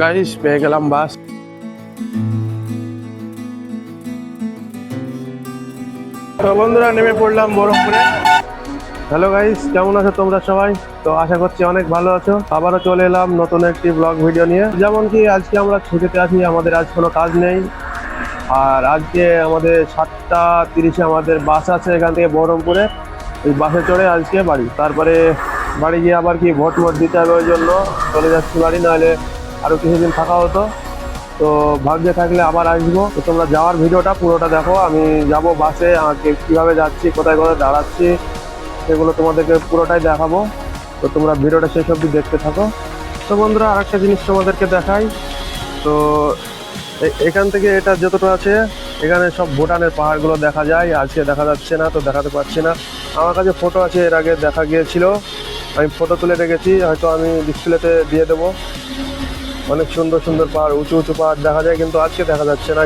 Guys পেয়ে গেলাম বাস। তো বন্ধুরা নেমে পড়লাম বহরমপুরে। হ্যালো গাইস, কেমন আছো তোমরা সবাই? তো আশা করছি অনেক ভালো আছো। আবারও চলে এলাম নতুন একটি ব্লগ ভিডিও নিয়ে। যেমন কি আজকে আমরা ছুটিতে আছি, আমাদের আজ কোনো কাজ নেই। আর আজকে আমাদের 7:30-এ আমাদের বাস আছে এখান থেকে বহরমপুরে। ওই বাসে চড়ে আজকে বাড়ি, তারপরে বাড়ি গিয়ে আবার কি ভোট দিতে হবে, ওই জন্য চলে যাচ্ছি বাড়ি, নাহলে আরো কিছুদিন থাকা হতো। তো ভাগ্যে থাকলে আবার আসবো। তো তোমরা যাওয়ার ভিডিওটা পুরোটা দেখো। আমি যাব বাসে, আমাকে কীভাবে যাচ্ছি, কোথায় কোথায় দাঁড়াচ্ছি, সেগুলো তোমাদেরকে পুরোটাই দেখাবো। তো তোমরা ভিডিওটা শেষ অবধি দেখতে থাকো। তো বন্ধুরা আরেকটা জিনিস তোমাদেরকে দেখাই। তো এখান থেকে এটা যতটা আছে, এখানে সব ভুটানের পাহাড়গুলো দেখা যায়। আজকে দেখা যাচ্ছে না, তো দেখাতে পারছি না। আমার কাছে ফটো আছে, এর আগে দেখা গিয়েছিল, আমি ফটো তুলে রেখেছি, হয়তো আমি ডিসপ্লেতে দিয়ে দেবো। অনেক সুন্দর সুন্দর পাহাড়, উঁচু উঁচু পাহাড় দেখা যায়, কিন্তু আজকে দেখা যাচ্ছে না।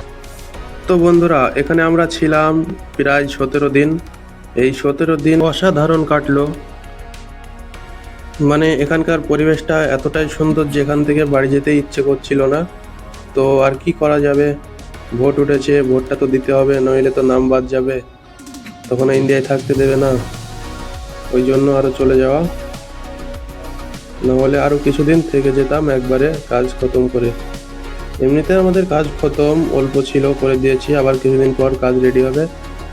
তো বন্ধুরা এখানে আমরা ছিলাম প্রায় 17 দিন। এই 17 দিন অসাধারণ কাটলো। মানে এখানকার পরিবেশটা এতটাই সুন্দর যে এখান থেকে বাড়ি যেতে ইচ্ছে করছিল না। তো আর কি করা যাবে, ভোট উঠেছে, ভোটটা তো দিতে হবে, নইলে তো নাম বাদ যাবে, তখন ইন্ডিয়ায় থাকতে দেবে না। ওই জন্য আরো চলে যাওয়া, নাহলে আরো কিছুদিন থেকে যেতাম একবারে কাজ খতম করে। এমনিতে আমাদের কাজ খতম, অল্প ছিল, করে দিয়েছি। আবার কিছুদিন পর কাজ রেডি হবে,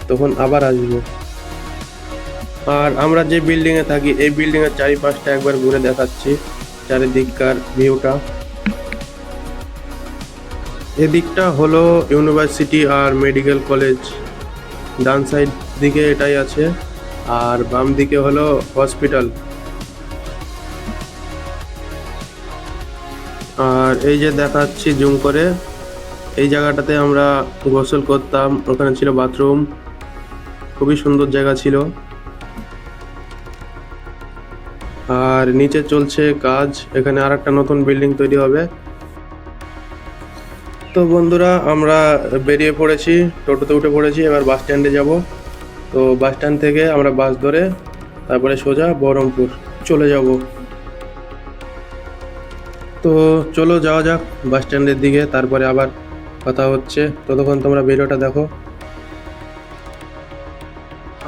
তখন আবার আসবো। আর আমরা যে বিল্ডিংয়ে থাকি, এই বিল্ডিংয়ের চারিপাশটা একবার ঘুরে দেখাচ্ছি, চারিদিককার ভিউটা। এদিকটা হলো ইউনিভার্সিটি আর মেডিকেল কলেজ, ডান সাইড দিকে এটাই আছে, আর বাম দিকে হলো হসপিটাল। আর এই যে দেখাচ্ছি জুম করে, এই জায়গাটাতে আমরা গোসল করতাম, ওখানে ছিল বাথরুম, খুবই সুন্দর জায়গা ছিল। আর নিচে চলছে কাজ, এখানে আর একটা নতুন বিল্ডিং তৈরি হবে। তো বন্ধুরা আমরা বেরিয়ে পড়েছি, টোটোতে উঠে পড়েছি, এবার বাস স্ট্যান্ডে যাব। তো বাস স্ট্যান্ড থেকে আমরা বাস ধরে তারপরে সোজা বহরমপুর চলে যাব। তো চলো যাওয়া যাক বাস স্ট্যান্ডের দিকে, তারপরে আবার কথা হচ্ছে। ততক্ষণ তোমরা ভিডিওটা দেখো।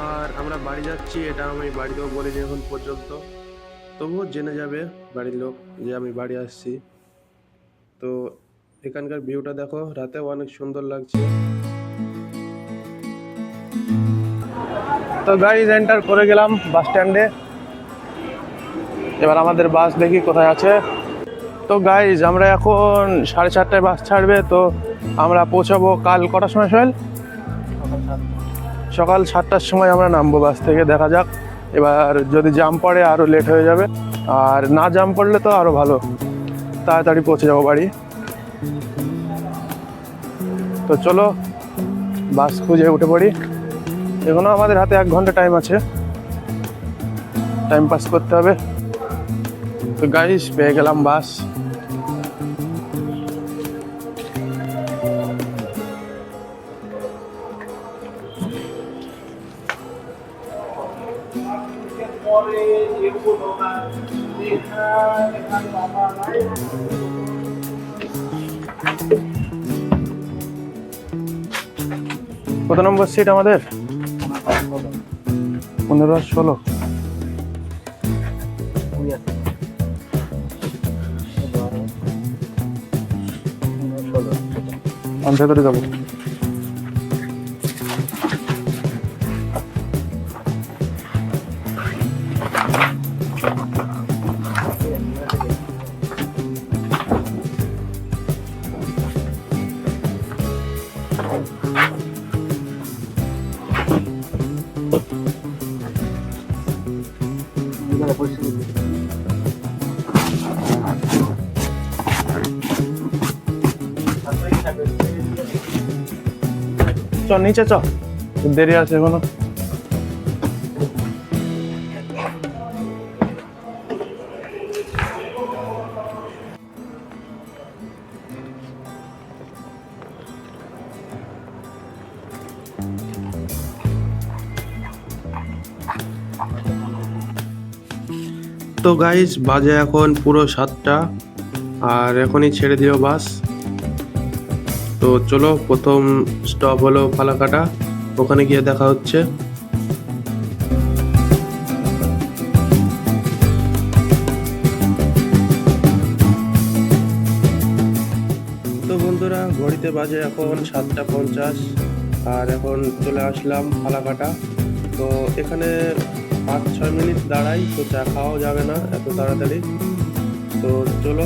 আর আমরা বাড়ি যাচ্ছি, এটা আমি বাড়িতেও বলিনি এখন পর্যন্ত, তবুও জেনে যাবে বাড়ির লোক যে আমি বাড়ি আসছি। তো এখানকার ভিউটা দেখো, রাতেও অনেক সুন্দর লাগছে। তো গাড়ি এন্টার করে গেলাম বাস স্ট্যান্ডে। এবার আমাদের বাস দেখি কোথায় আছে। তো গাইজ আমরা এখন 4:30টায় বাস ছাড়বে। তো আমরা পৌঁছাবো কাল কটার সময়? সকাল 7টার সময় আমরা নামবো বাস থেকে। দেখা যাক, এবার যদি জাম পড়ে আরও লেট হয়ে যাবে, আর না জাম পড়লে তো আরও ভালো, তাড়াতাড়ি পৌঁছে যাবো বাড়ি। তো চলো বাস খুঁজে উঠে পড়ি। এখনো আমাদের হাতে 1 ঘন্টা টাইম আছে, টাইম পাস করতে হবে। তো গাইস পেয়ে গেলাম বাস। কত নম্বর সিট আমাদের? 15 আর 16। আমি ভেতরে যাবো। চ নিচে চ, দেরি আছে এখনো। তো গাইস বাজে এখন পুরো 7টা। আর এখনই ছেড়ে দিও বাস। তো চলো, প্রথম স্টপ হলো ফালাকাটা, ওখানে গিয়ে দেখা হচ্ছে। তো বন্ধুরা, ঘড়িতে বাজে এখন 7:50 আর এখন চলে আসলাম ফালাকাটা। তো এখানে 5-6 মিনিট দাঁড়াই, তো চা খাওয়াও যাবে না এত তাড়াতাড়ি। তো চলো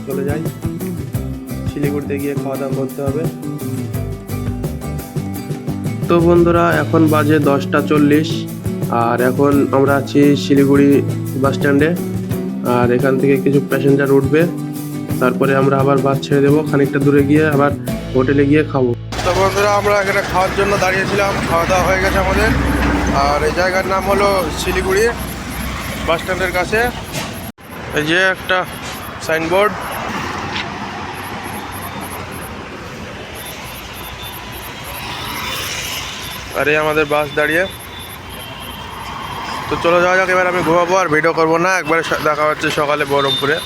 চলে যাই, শিলিগুড়িতে গিয়ে খাওয়া দাওয়া করতে হবে। তো বন্ধুরা, এখন বাজে 10:40 আর এখন আমরা আছি শিলিগুড়ি বাস স্ট্যান্ডে। আর এখান থেকে কিছু প্যাসেঞ্জার উঠবে, তারপরে আমরা আবার বাস ছেড়ে দেবো, খানিকটা দূরে গিয়ে আবার হোটেলে গিয়ে খাবো। তো বন্ধুরা, আমরা এখানে খাওয়ার জন্য দাঁড়িয়েছিলাম, খাওয়া দাওয়া হয়ে গেছে আমাদের। আর এই জায়গার নাম হলো শিলিগুড়ি বাস স্ট্যান্ডের কাছে। এই যে একটা সাইনবোর্ড, আর এই আমাদের বাস দাঁড়িয়ে। তো চলে যাওয়া যাক, এবার আমি ঘুমাবো আর ভিডিও করবো না, একবারে দেখা হচ্ছে সকালে বহরমপুরে।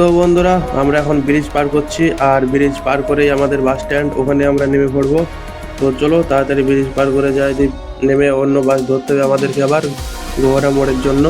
তো বন্ধুরা, আমরা এখন ব্রিজ পার করছি, আর ব্রিজ পার করেই আমাদের বাস স্ট্যান্ড, ওখানে আমরা নেমে পড়বো। তো চলো তাড়াতাড়ি ব্রিজ পার করে যাই, নেমে অন্য বাস ধরতে হবে আমাদেরকে আবার গোহারা মোড়ের জন্য।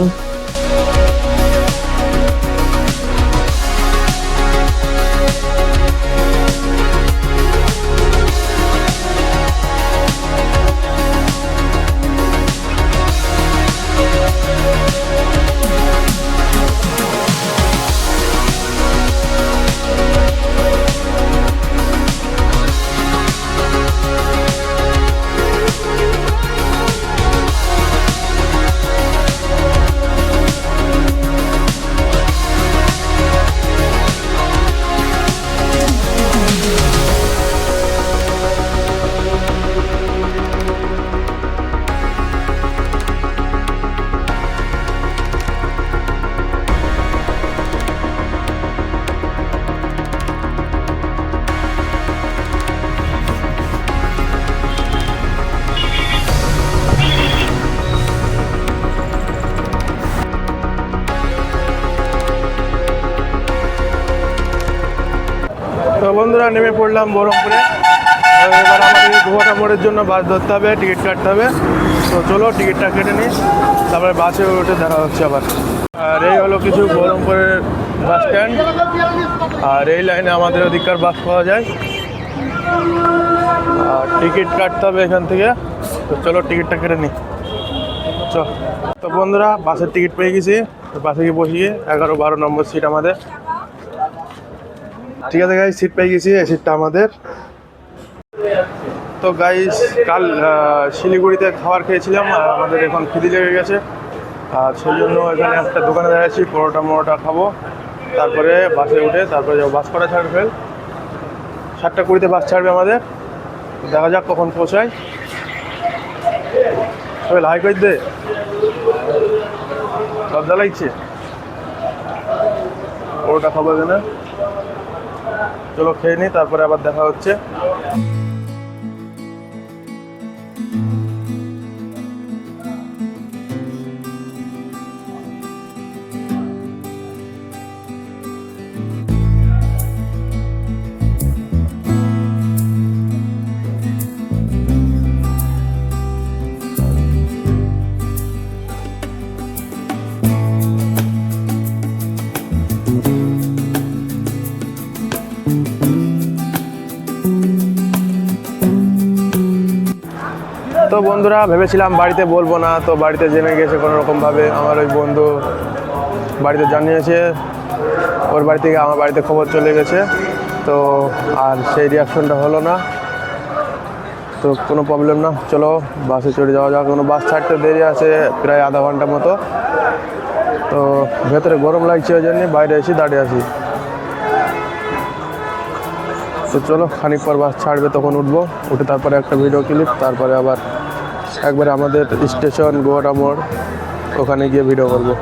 তো বন্ধুরা, নেমে পড়লাম বহরমপুরে। এবার আমাদের গোহাটা মোড়ের জন্য বাস ধরতে হবে, টিকিট কাটতে হবে। তো চলো টিকিটটা কেটে নিই, তারপরে বাসে উঠে দেখা হচ্ছে আবার। আর এই হলো কিছু বহরমপুরের বাস স্ট্যান্ড, আর এই লাইনে আমাদের ওদিককার বাস পাওয়া যায়। আর টিকিট কাটতে হবে এখান থেকে। তো চলো টিকিটটা কেটে নিই। চল। তো বন্ধুরা, বাসের টিকিট পেয়ে গেছি, বাসে গিয়ে বসিয়ে 11-12 নম্বর সিট আমাদের। ঠিক আছে গাইস, সিট পেয়ে গেছি, এই সিটটা আমাদের। তো গাইস, কাল শিলিগুড়িতে খাবার খেয়েছিলাম, আর আমাদের এখন খিদে লেগে গেছে। আর সেই জন্য এখানে একটা দোকানে দাঁড়িয়েছি, পরোটা খাবো, তারপরে বাসে উঠে তারপরে যাবো। বাস কটা ছাড়বে ফেল? 7:20 বাস ছাড়বে আমাদের। দেখা যাক কখন পৌঁছায়। সবাই হাই করে দে, লজ্জা লাগছে। পরোটা খাবো এখানে, চলো খেয়ে নিই, তারপরে আবার দেখা হচ্ছে। তো বন্ধুরা ভেবেছিলাম বাড়িতে বলবো না, তো বাড়িতে জেনে গেছে কোনো রকমভাবে। আমার ওই বন্ধু বাড়িতে জানিয়েছে, ওর বাড়ি থেকে আমার বাড়িতে খবর চলে গেছে। তো আর সেই রিয়াকশনটা হলো না, তো কোনো প্রবলেম না, চলো বাসে চড়ে যাওয়া যাক। কোনো বাস ছাড়তে দেরি আছে প্রায় আধা ঘন্টা মতো। তো ভেতরে গরম লাগছে, ওই জন্যে বাইরে এসে দাঁড়িয়ে আছি। তো চলো খানিক পর বাস ছাড়বে, তখন উঠবো, উঠে তারপরে একটা ভিডিও ক্লিপ, তারপরে আবার একবারে আমাদের স্টেশন গোয়াটা মোড়, ওখানে গিয়ে ভিডিও করবো।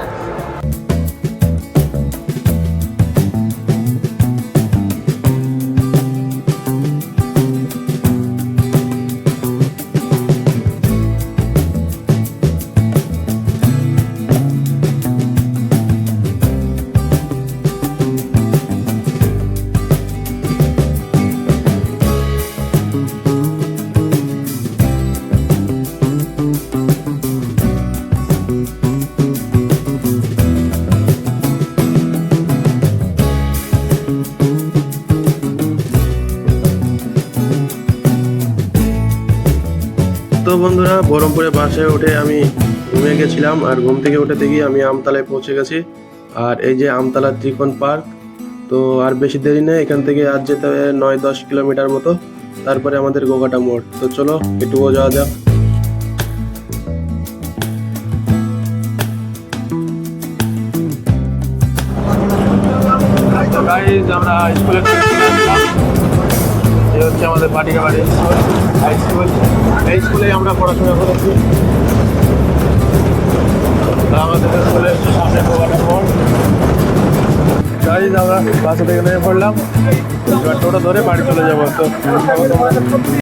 তো বন্ধুরা বহরমপুরে বাসে উঠে আমি ঘুমিয়ে গেছিলাম, আর ঘুম থেকে উঠে দেখি আমি আমতলায় পৌঁছে গেছি। আর এই যে আমতলা ত্রিকোণ পার্ক। তো আর বেশি দেরি নেই, এখান থেকে আর যেতে হবে 9-10 কিলোমিটার মতো, তারপরে আমাদের গোঘাটা মোড়। তো চলো একটুও যাওয়া যাক। আমরা স্কুলে এই হচ্ছে আমাদের পাটিকা বাড়ি স্কুল, হাই স্কুল। এই স্কুলেই আমরা পড়াশোনা করেছি। আমাদের স্কুলের সামনে গোঘাটা মোড়। গাড়ি আমরা বাসে থেকে নেমে পড়লাম, এবার টোটো ধরে বাড়ি চলে যাবো। তো